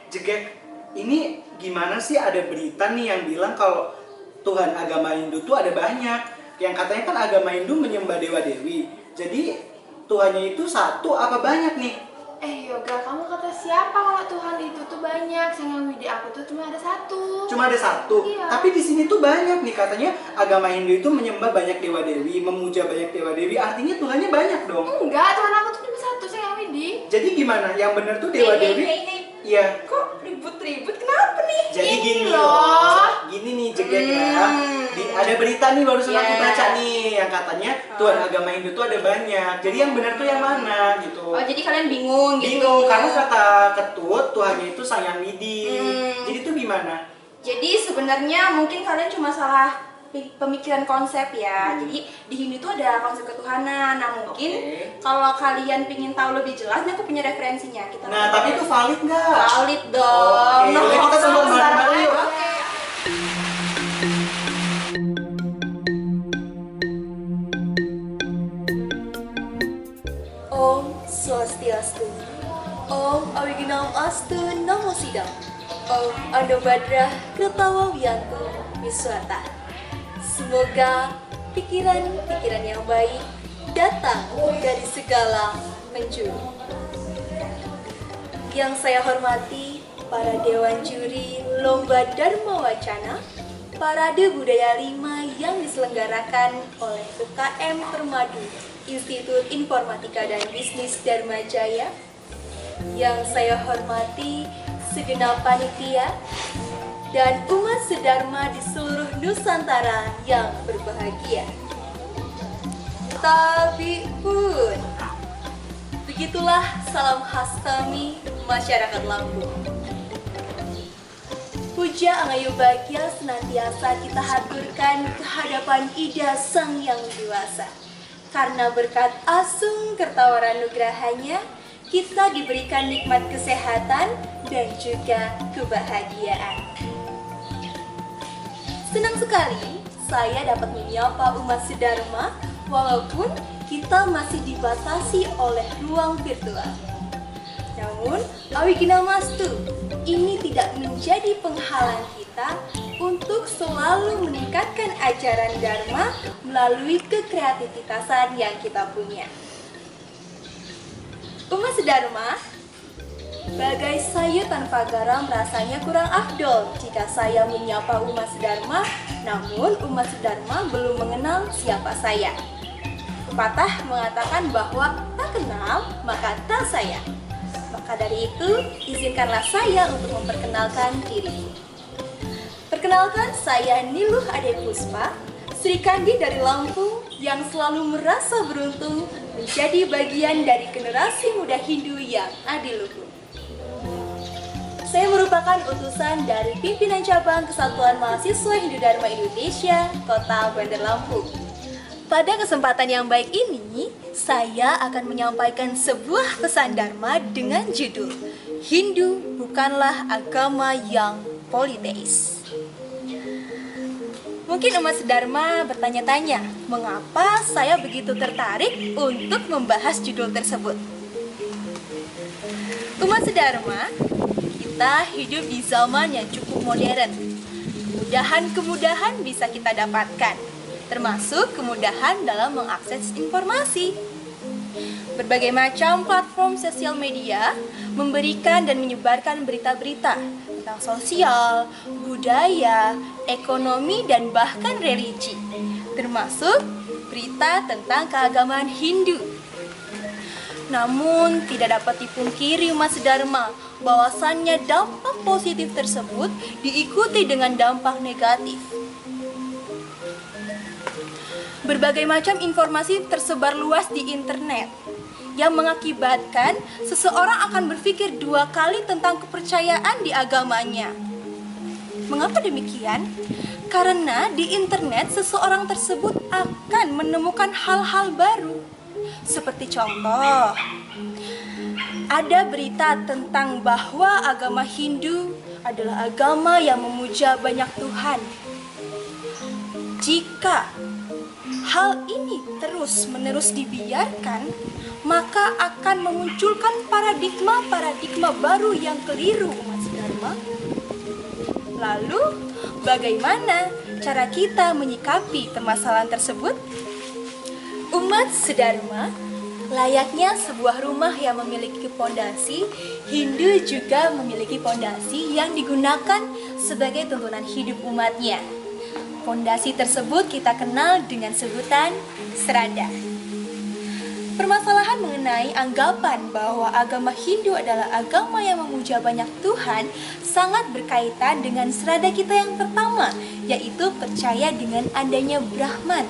Jegek, ini gimana sih ada berita nih yang bilang kalau Tuhan agama Hindu tuh ada banyak. Yang katanya kan agama Hindu menyembah dewa-dewi. Jadi Tuhannya itu satu apa banyak nih? Yoga, kamu kata siapa kalau Tuhan itu tuh banyak? Sayang Widi, aku tuh cuma ada satu. Cuma ada satu. Iya. Tapi di sini tuh banyak nih, katanya agama Hindu itu menyembah banyak dewa-dewi, memuja banyak dewa-dewi. Artinya Tuhannya banyak dong. Enggak, Tuhan aku tuh cuma satu, sayang Widi. Jadi gimana? Yang benar tuh dewa-dewi? Iya. Kok ribut-ribut? Kenapa nih? Jadi Ini gini loh. Gini nih Jegek ya. Ada berita nih barusan aku baca nih yang katanya Tuhan agama Hindu tuh ada banyak. Jadi yang benar tuh yang mana gitu. Oh, jadi kalian bingung gitu. Bingung karena kata Ketut Tuhannya itu Sang Hyang Widi. Jadi itu gimana? Jadi sebenarnya mungkin kalian cuma salah pemikiran konsep ya. Jadi di Hindu itu ada konsep ketuhanan. Nah mungkin kalau kalian pingin tahu lebih jelas, nih aku punya referensinya. Nah tapi itu valid nggak? Valid dong. Oke, udah kita semua bareng-bareng yuk. Om Swastiastu. Om Awiginam Astu Namo Sidam. Om Anubhadra Kratawa Wiyantu Wiswata. Semoga pikiran-pikiran yang baik datang dari segala penjuru. Yang saya hormati para Dewan Juri Lomba Dharma Wacana, Parade Budaya 5 yang diselenggarakan oleh UKM Termadu Institut Informatika dan Bisnis Dharma Jaya. Yang saya hormati segenap panitia dan umat sedharma di seluruh Nusantara yang berbahagia. Tabiun. Begitulah salam khas kami masyarakat Lampung. Puja Angayu Bagya senantiasa kita haturkan kehadapan Ida Sang Yang Dewasa. Karena berkat Asung Kertawara Nugrahanya, kita diberikan nikmat kesehatan dan juga kebahagiaan. Senang sekali saya dapat menyapa umat sedharma walaupun kita masih dibatasi oleh ruang virtual. Namun, Awiginamastu, ini tidak menjadi penghalang kita untuk selalu meningkatkan ajaran Dharma melalui kekreativitasan yang kita punya. Umat sedharma, bagai sayur tanpa garam rasanya kurang afdol jika saya menyapa umat sedharma, namun umat sedharma belum mengenal siapa saya. Pepatah mengatakan bahwa tak kenal maka tak sayang. Maka dari itu, izinkanlah saya untuk memperkenalkan diri. Perkenalkan, saya Niluh Ade Puspa, Sri Kandi dari Lampung yang selalu merasa beruntung menjadi bagian dari generasi muda Hindu yang adiluhung. Saya merupakan utusan dari pimpinan cabang Kesatuan Mahasiswa Hindu Dharma Indonesia, Kota Bandar Lampung. Pada kesempatan yang baik ini, saya akan menyampaikan sebuah pesan Dharma dengan judul Hindu bukanlah agama yang politeis. Mungkin umat sedharma bertanya-tanya, mengapa saya begitu tertarik untuk membahas judul tersebut? Umat sedharma, kita hidup di zaman yang cukup modern. Kemudahan bisa kita dapatkan, termasuk kemudahan dalam mengakses informasi. Berbagai macam platform sosial media memberikan dan menyebarkan berita-berita tentang sosial, budaya, ekonomi, dan bahkan religi, termasuk berita tentang keagamaan Hindu. Namun, tidak dapat dipungkiri umat sedharma bahwasannya dampak positif tersebut diikuti dengan dampak negatif. Berbagai macam informasi tersebar luas di internet yang mengakibatkan seseorang akan berpikir dua kali tentang kepercayaan di agamanya. Mengapa demikian? Karena di internet seseorang tersebut akan menemukan hal-hal baru. Seperti contoh, ada berita tentang bahwa agama Hindu adalah agama yang memuja banyak Tuhan. Jika hal ini terus-menerus dibiarkan, maka akan memunculkan paradigma baru yang keliru, umat sedharma. Sedharma? Lalu, bagaimana cara kita menyikapi permasalahan tersebut? Umat Sedharma, layaknya sebuah rumah yang memiliki pondasi, Hindu juga memiliki pondasi yang digunakan sebagai tuntunan hidup umatnya. Pondasi tersebut kita kenal dengan sebutan Srada. Permasalahan mengenai anggapan bahwa agama Hindu adalah agama yang memuja banyak Tuhan sangat berkaitan dengan Srada kita yang pertama, yaitu percaya dengan adanya Brahman.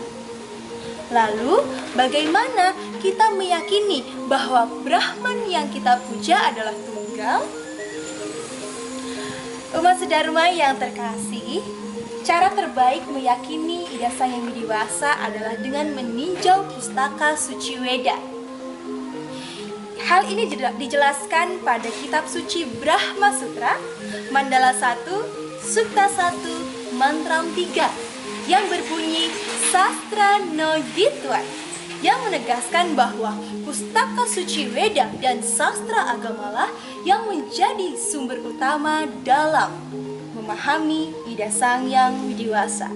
Lalu, bagaimana kita meyakini bahwa Brahman yang kita puja adalah tunggal? Umat Sedharma yang terkasih, cara terbaik meyakini Ida Sang Yang Widiwasa adalah dengan meninjau pustaka suci Weda. Hal ini dijelaskan pada kitab suci Brahma Sutra, Mandala 1, Sukta 1, Mantram 3, yang berbunyi Sastra no Ditwan, yang menegaskan bahwa pustaka suci Weda dan sastra agamalah yang menjadi sumber utama dalam memahami Ida Sang Yang Widiwasa.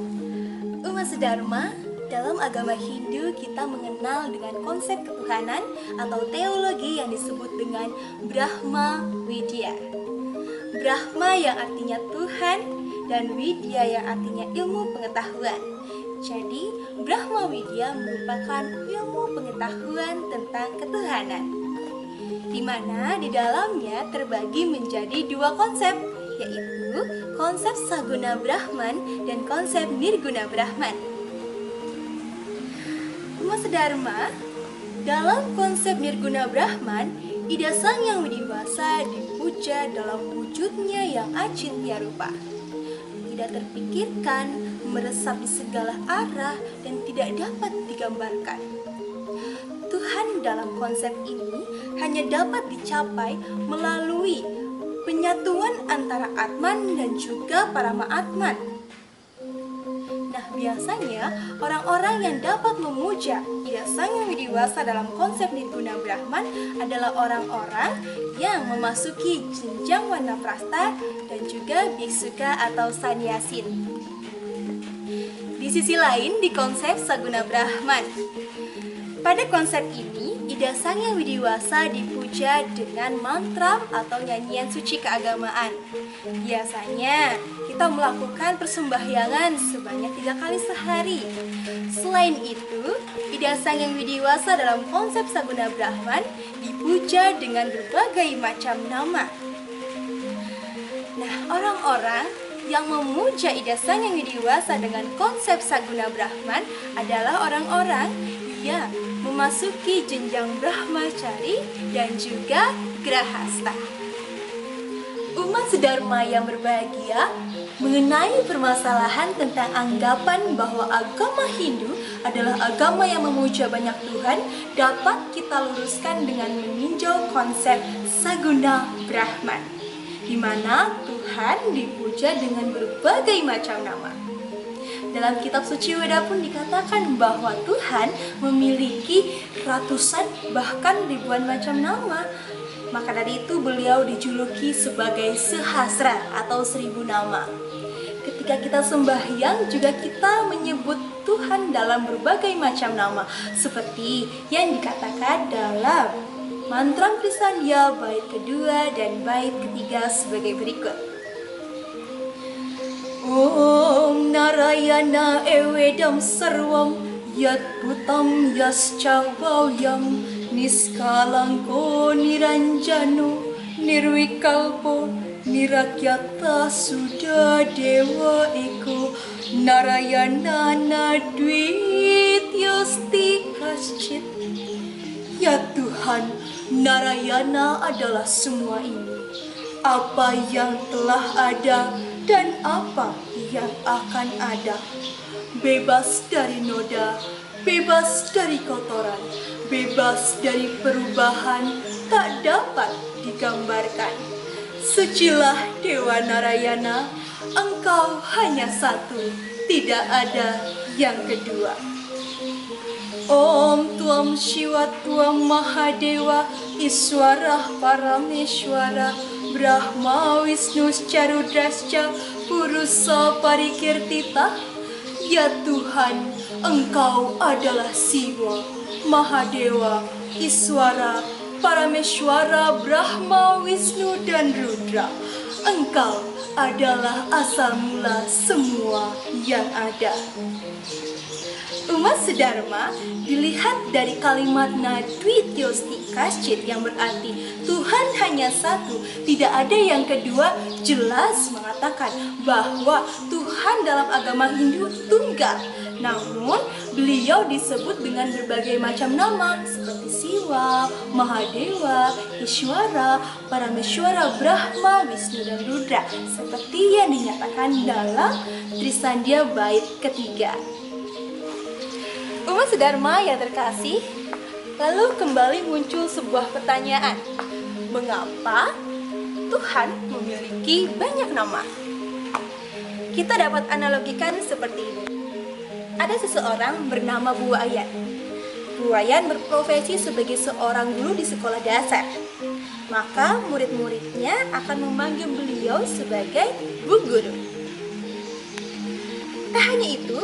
Umat Sedharma, dalam agama Hindu kita mengenal dengan konsep ketuhanan atau teologi yang disebut dengan Brahma Widya. Brahma yang artinya Tuhan dan Widya yang artinya ilmu pengetahuan. Jadi, Brahma Widya merupakan ilmu pengetahuan tentang ketuhanan, di mana di dalamnya terbagi menjadi dua konsep, yaitu konsep Saguna Brahman dan konsep Nirguna Brahman. Umat Sedharma, dalam konsep Nirguna Brahman, Ida Sang Yang Widiwasa dipuja dalam wujudnya yang acintya rupa, tidak terpikirkan, meresap di segala arah, dan tidak dapat digambarkan. Tuhan dalam konsep ini hanya dapat dicapai melalui penyatuan antara Atman dan juga Parama Atman. Nah, biasanya orang-orang yang dapat memuja Ida Sang Yang Widiwasa dalam konsep Nirguna Brahman adalah orang-orang yang memasuki jenjang Wanaprastha dan juga biksuka atau sannyasin. Di sisi lain, di konsep Saguna Brahman, pada konsep ini Ida Sang Yang Widiwasa dipuja dengan mantra atau nyanyian suci keagamaan. Biasanya kita melakukan persembahyangan sebanyak 3 kali sehari. Selain itu, Ida Sang Yang Widiwasa dalam konsep Saguna Brahman dipuja dengan berbagai macam nama. Nah, orang-orang yang memuja Ida Sang Yang Widiwasa dengan konsep Saguna Brahman adalah orang-orang yang memasuki jenjang Brahmacari dan juga Grahasta. Umat Sedharma yang berbahagia, mengenai permasalahan tentang anggapan bahwa agama Hindu adalah agama yang memuja banyak Tuhan dapat kita luruskan dengan meninjau konsep Saguna Brahman, di mana Tuhan dipuja dengan berbagai macam nama. Dalam kitab suci Weda pun dikatakan bahwa Tuhan memiliki ratusan bahkan ribuan macam nama. Maka dari itu beliau dijuluki sebagai Sehasra atau 1000 nama. Ketika kita sembahyang juga kita menyebut Tuhan dalam berbagai macam nama, seperti yang dikatakan dalam Mantra Krisandya bait kedua dan bait ketiga sebagai berikut. Om Narayana Evedam Sarvam Yat Bhutam Yascavalyam Niskalangko Niranjano Nirvikalpo Nirakyata Suda Dewa Eko Narayana Nadwityasti Kaschit. Ya Tuhan, Narayana adalah semua ini, apa yang telah ada dan apa yang akan ada, bebas dari noda, bebas dari kotoran, bebas dari perubahan, tak dapat digambarkan. Sucilah Dewa Narayana, Engkau hanya satu, tidak ada yang kedua. Om Tuam Shiva Tuam Mahadewa Iswara Parameshwara Brahma Wisnu Carudrasca Purusa Parikirtita. Ya Tuhan, Engkau adalah Siwa, Mahadewa, Iswara, Parameshwara, Brahma, Wisnu, dan Rudra. Engkau adalah asal mula semua yang ada. Umat Sedharma dilihat dari kalimat Nadwityosti Kaschit yang berarti Tuhan hanya satu, tidak ada yang kedua, jelas mengatakan bahwa Tuhan dalam agama Hindu tunggal. Namun beliau disebut dengan berbagai macam nama seperti Siwa, Mahadewa, Ishwara, Parameshwara, Brahma, Wisnu, dan Rudra seperti yang dinyatakan dalam Trisandya bait ketiga. Umat Sedharma yang terkasih, lalu kembali muncul sebuah pertanyaan. Mengapa Tuhan memiliki banyak nama? Kita dapat analogikan seperti ini. Ada seseorang bernama Buwayan. Buwayan berprofesi sebagai seorang guru di sekolah dasar. Maka murid-muridnya akan memanggil beliau sebagai Bu Guru. Tak hanya itu,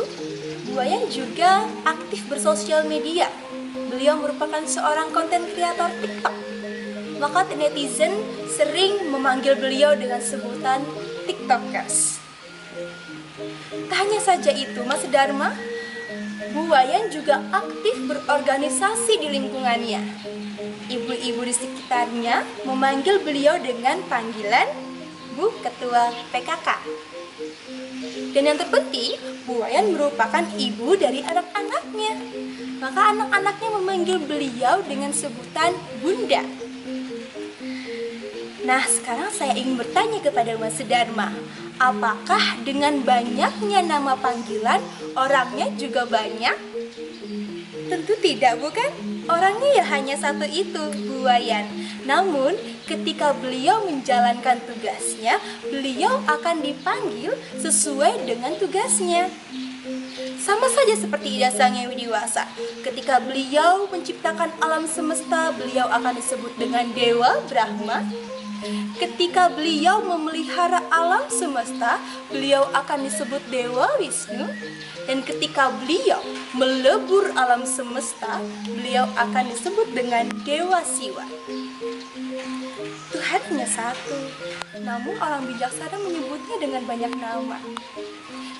Buwayan juga aktif bersosial media. Beliau merupakan seorang konten kreator TikTok. Maka netizen sering memanggil beliau dengan sebutan TikTokers. Tak hanya saja itu, Mas Dharma, Buwayan juga aktif berorganisasi di lingkungannya. Ibu-ibu di sekitarnya memanggil beliau dengan panggilan Bu Ketua PKK. Dan yang terpenting, Buwayan merupakan ibu dari anak-anaknya. Maka anak-anaknya memanggil beliau dengan sebutan Bunda. Nah, sekarang saya ingin bertanya kepada Mas Dharma, apakah dengan banyaknya nama panggilan, orangnya juga banyak? Tentu tidak, bukan? Orangnya ya hanya satu itu, Buwayan. Namun, ketika beliau menjalankan tugasnya, beliau akan dipanggil sesuai dengan tugasnya. Sama saja seperti Ida Sang Hyang Widiwasa. Ketika beliau menciptakan alam semesta, beliau akan disebut dengan Dewa Brahma. Ketika beliau memelihara alam semesta, beliau akan disebut Dewa Wisnu. Dan ketika beliau melebur alam semesta, beliau akan disebut dengan Dewa Siwa. Tuhan hanya satu, namun orang bijaksana menyebutnya dengan banyak nama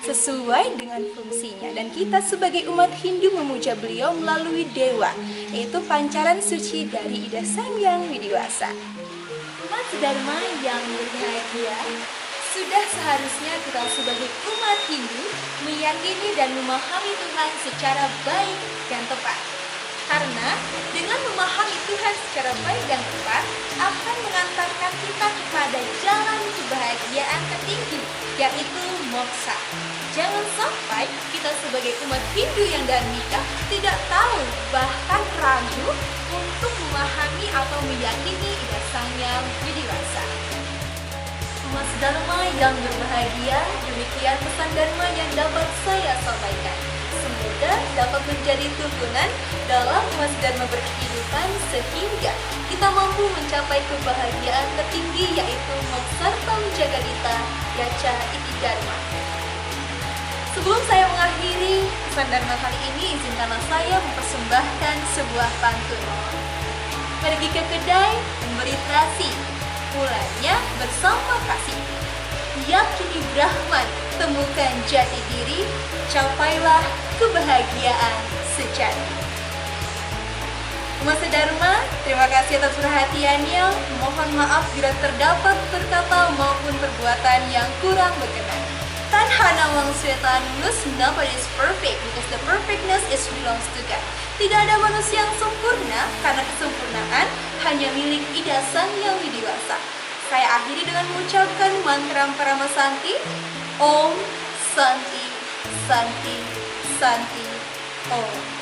sesuai dengan fungsinya. Dan kita sebagai umat Hindu memuja beliau melalui dewa, yaitu pancaran suci dari Ida Sang Hyang Widiwasa. Umat Dharma yang berbahagia, sudah seharusnya kita sebagai umat Hindu meyakini dan memahami Tuhan secara baik dan tepat. Karena dengan memahami Tuhan secara baik dan tepat akan mengantarkan kita kepada jalan kebahagiaan tertinggi, yaitu moksha. Jangan sampai kita sebagai umat Hindu yang dharmika tidak tahu, bahkan ragu untuk memahami atau meyakini Ida Sang Hyang Widiwasa. Umat Dharma yang berbahagia, demikian pesan Dharma yang dapat saya sampaikan. Semoga dapat menjadi tuntunan dalam umat Dharma berkehidupan sehingga kita mampu mencapai kebahagiaan tertinggi, yaitu Moksarta Wijagadita Yaca Iti Dharma. Sebelum saya mengakhiri pesan Dharma kali ini, izinkanlah saya mempersembahkan sebuah pantun. Pergi ke kedai, memberi terasi, mulanya bersama kasih. Yakini Brahman, temukan jati diri, capailah kebahagiaan sejati. Umat Dharma, terima kasih atas perhatiannya. Mohon maaf bila terdapat perkata maupun perbuatan yang kurang berkenan. Tanhana wang svetanus, nobody is perfect because the perfectness is belongs to God. Tidak ada manusia yang sempurna karena kesempurnaan hanya milik Ida Sang Hyang Widiwasa. Saya akhiri dengan mengucapkan mantra Paramasanti, Om Santi Santi Santi Om.